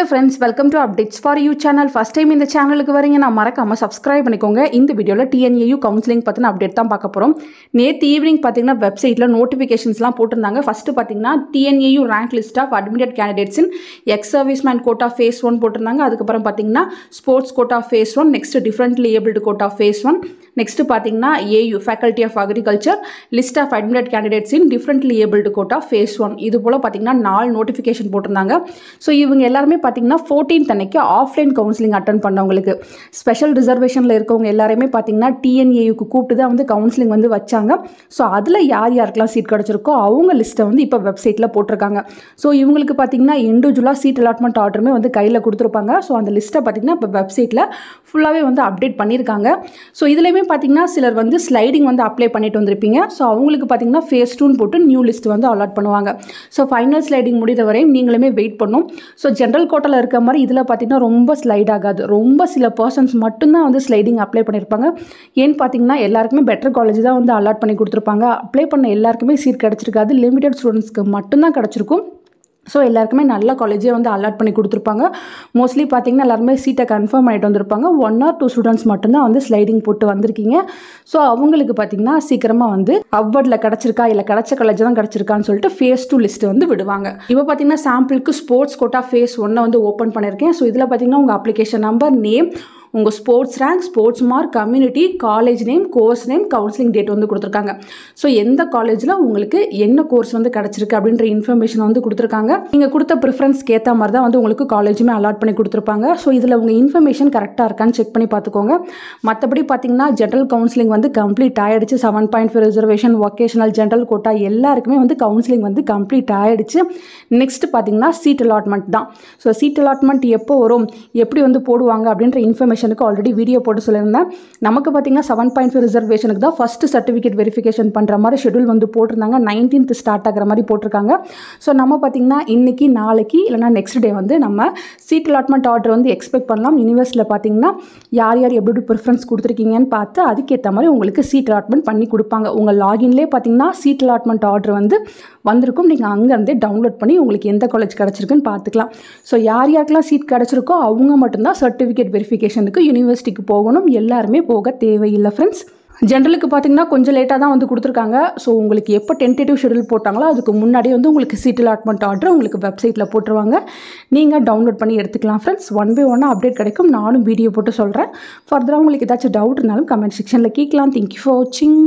friends, welcome to Updates for You channel. First time இந்த சேனலுக்கு வரீங்கன்னா மறக்காம subscribe பண்ணிக்கோங்க. இந்த வீடியோல TNAU கவுன்சிலிங் பத்தின அப்டேட் தான் பார்க்க போறோம். நேத்து ஈவினிங் பாத்தீங்கன்னா வெப்சைட்ல நோட்டிஃபிகேஷன்ஸ்லாம் போட்டுருந்தாங்க. ஃபர்ஸ்ட் பாத்தீங்கன்னா TNAU rank list of admitted candidates in ex serviceman quota phase 1 போட்டுருந்தாங்க. அதுக்கு அப்புறம் பாத்தீங்கன்னா sports quota phase 1, next differently abled quota phase 1, next பாத்தீங்கன்னா AU faculty of agriculture list of admitted candidates in differently abled quota phase 1. இது போல பாத்தீங்கன்னா 4 notification போட்டுருந்தாங்க. So இவங்க எல்லாருமே பார்த்தீங்கன்னா 14th அன்னைக்கு ஆஃப்லைன் கவுன்சிலிங் அட்டன் பண்ணவங்களுக்கு ஸ்பெஷல் ரிசர்வேஷனில் இருக்கவங்க எல்லாருமே பார்த்தீங்கன்னா டிஎன்ஏயுக்கு கூப்பிட்டு தான் வந்து கவுன்சிலிங் வந்து வச்சாங்க. ஸோ அதில் யார் யாருக்கெல்லாம் சீட் கிடச்சிருக்கோ அவங்க லிஸ்ட்டை வந்து இப்போ வெப்சைட்டில் போட்டிருக்காங்க. ஸோ இவங்களுக்கு பார்த்தீங்கன்னா இண்டிவிஜுவலாக சீட் அலாட்மெண்ட் ஆர்டருமே வந்து கையில் கொடுத்துருப்பாங்க. ஸோ அந்த லிஸ்ட்டை பார்த்தீங்கன்னா இப்போ வெப்சைட்டில் ஃபுல்லாகவே வந்து அப்டேட் பண்ணியிருக்காங்க. ஸோ இதுலேயுமே பார்த்தீங்கன்னா சிலர் வந்து ஸ்லைடிங் வந்து அப்ளை பண்ணிட்டு வந்திருப்பீங்க. ஸோ அவங்களுக்கு பார்த்தீங்கன்னா ஃபேஸ் 2 போட்டு நியூ லிஸ்ட் வந்து அலாட் பண்ணுவாங்க. ஸோ ஃபைனல் ஸ்லைடிங் முடிகிற வரை நீங்களுமே வெயிட் பண்ணும். ஸோ ஜென்ரல் கோட்டாவில் இருக்க மாதிரி இதில் பார்த்தீங்கன்னா ரொம்ப ஸ்லைட் ஆகாது. ரொம்ப சில பர்சன்ஸ் மட்டும்தான் வந்து ஸ்லைடிங் அப்ளை பண்ணியிருப்பாங்க. ஏன்னு பார்த்தீங்கன்னா எல்லாருக்குமே பெட்டர் காலேஜ் தான் வந்து அலாட் பண்ணி கொடுத்துருப்பாங்க. அப்ளை பண்ண எல்லாருக்குமே சீட் கிடச்சிருக்காது. லிமிடெட் ஸ்டூடெண்ட்ஸ்க்கு மட்டும்தான் கிடச்சிருக்கும். ஸோ எல்லாருக்குமே நல்ல காலேஜே வந்து அலாட் பண்ணி கொடுத்துருப்பாங்க. மோஸ்ட்லி பார்த்தீங்கன்னா எல்லாருமே சீட்டை கன்ஃபார்ம் பண்ணிட்டு வந்திருப்பாங்க. 1 or 2 ஸ்டூடெண்ட்ஸ் மட்டும்தான் வந்து ஸ்லைடிங் போட்டு வந்திருக்கீங்க. ஸோ அவங்களுக்கு பார்த்தீங்கன்னா சீக்கிரமாக வந்து அவார்டில் கிடச்சிருக்கா இல்லை கிடச்ச காலேஜ் தான் கிடச்சிருக்கான்னு சொல்லிட்டு ஃபேஸ் 2 லிஸ்ட்டு வந்து விடுவாங்க. இப்போ பார்த்தீங்கன்னா சாம்பிளுக்கு ஸ்போர்ட்ஸ் கோட்டா ஃபேஸ் 1 வந்து ஓப்பன் பண்ணியிருக்கேன். ஸோ இதில் பார்த்தீங்கன்னா உங்கள் அப்ளிகேஷன் நம்பர், நேம், உங்கள் sports rank, sports mark, community, college name, course name, counselling date வந்து கொடுத்துருக்காங்க. ஸோ எந்த காலேஜில் உங்களுக்கு என்ன கோர்ஸ் வந்து கிடச்சிருக்கு அப்படின்ற இன்ஃபர்மேஷன் வந்து கொடுத்துருக்காங்க. நீங்கள் கொடுத்த ப்ரிஃபரன்ஸ்க்கு ஏற்ற மாதிரி தான் வந்து உங்களுக்கு காலேஜுமே அலாட் பண்ணி கொடுத்துருப்பாங்க. ஸோ இதில் உங்கள் இன்ஃபர்மேஷன் கரெக்டாக இருக்கான்னு செக் பண்ணி பார்த்துக்கோங்க. மற்றபடி பார்த்தீங்கன்னா ஜென்ரல் கவுன்சிலிங் வந்து கம்ப்ளீட் ஆகிடுச்சு. 7.5 ரிசர்வேஷன், வொகேஷனல், ஜென்ரல் கோட்டா எல்லாருக்குமே வந்து கவுன்சிலிங் வந்து கம்ப்ளீட் ஆகிடுச்சு. நெக்ஸ்ட் பார்த்தீங்கன்னா சீட் அலாட்மெண்ட் தான். ஸோ சீட் அலாட்மெண்ட் எப்போ வரும், எப்படி வந்து போடுவாங்க அப்படின்ற இன்ஃபர்மேஷனுக்கு ஆல்ரெடி வீடியோ போட்டு சொல்லியிருந்தேன். நமக்கு பார்த்தீங்கன்னா 7.5 ரிசர்வேஷனுக்கு தான் ஃபர்ஸ்ட் சர்டிஃபிகேட் வெரிஃபிகேஷன் பண்ணுற மாதிரி ஷெடியூல் வந்து போட்டிருந்தாங்க. 19th ஸ்டார்ட் ஆகிற மாதிரி போட்டிருக்காங்க. ஸோ நம்ம பார்த்தீங்கன்னா இன்னைக்கு, நாளைக்கு இல்லைனா நெக்ஸ்ட் டே வந்து நம்ம சீட் அலாட்மெண்ட் ஆர்டர் வந்து எக்ஸ்பெக்ட் பண்ணலாம். யூனிவர்ஸில் பார்த்தீங்கன்னா யார் யார் எப்படி ப்ரிஃபரன்ஸ் கொடுத்துருக்கீங்கன்னு பார்த்து அதுக்கேற்ற மாதிரி உங்களுக்கு சீட் அலாட்மெண்ட் பண்ணி கொடுப்பாங்க. உங்கள் லாகின்லேயே பார்த்தீங்கன்னா சீட் அலாட்மெண்ட் ஆர்டர் வந்து வந்திருக்கும். நீங்கள் அங்கேருந்தே டவுன்லோட் பண்ணி உங்களுக்கு எந்த காலேஜ் கிடச்சிருக்குன்னு பார்த்துக்கலாம். ஸோ யார் யாருக்கெல்லாம் சீட் கிடச்சிருக்கோ அவங்க மட்டும்தான் சர்டிஃபிகேட் வெரிஃபிகேஷனுக்கு யூனிவர்சிட்டிக்கு போகணும். எல்லாருமே போக தேவையில்லை ஃப்ரெண்ட்ஸ். ஜென்ரலுக்கு பார்த்தீங்கன்னா கொஞ்சம் லேட்டாக தான் வந்து கொடுத்துருக்காங்க. ஸோ உங்களுக்கு எப்போ டென்டேட்டிவ் ஷெடியூல் போட்டாங்களோ அதுக்கு முன்னாடியே வந்து உங்களுக்கு சீட் அலாட்மெண்ட் ஆர்டர் உங்களுக்கு வெப்சைட்டில் போட்டுருவாங்க. நீங்கள் டவுன்லோட் பண்ணி எடுத்துக்கலாம் ஃப்ரெண்ட்ஸ். 1 by 1 அப்டேட் கிடைக்கும். நானும் வீடியோ போட்டு சொல்கிறேன். ஃபர்தராக உங்களுக்கு ஏதாச்சும் டவுட் இருந்தாலும் கமெண்ட் செக்ஷனில் கேட்கலாம். தேங்க்யூ ஃபார் வாட்சிங்.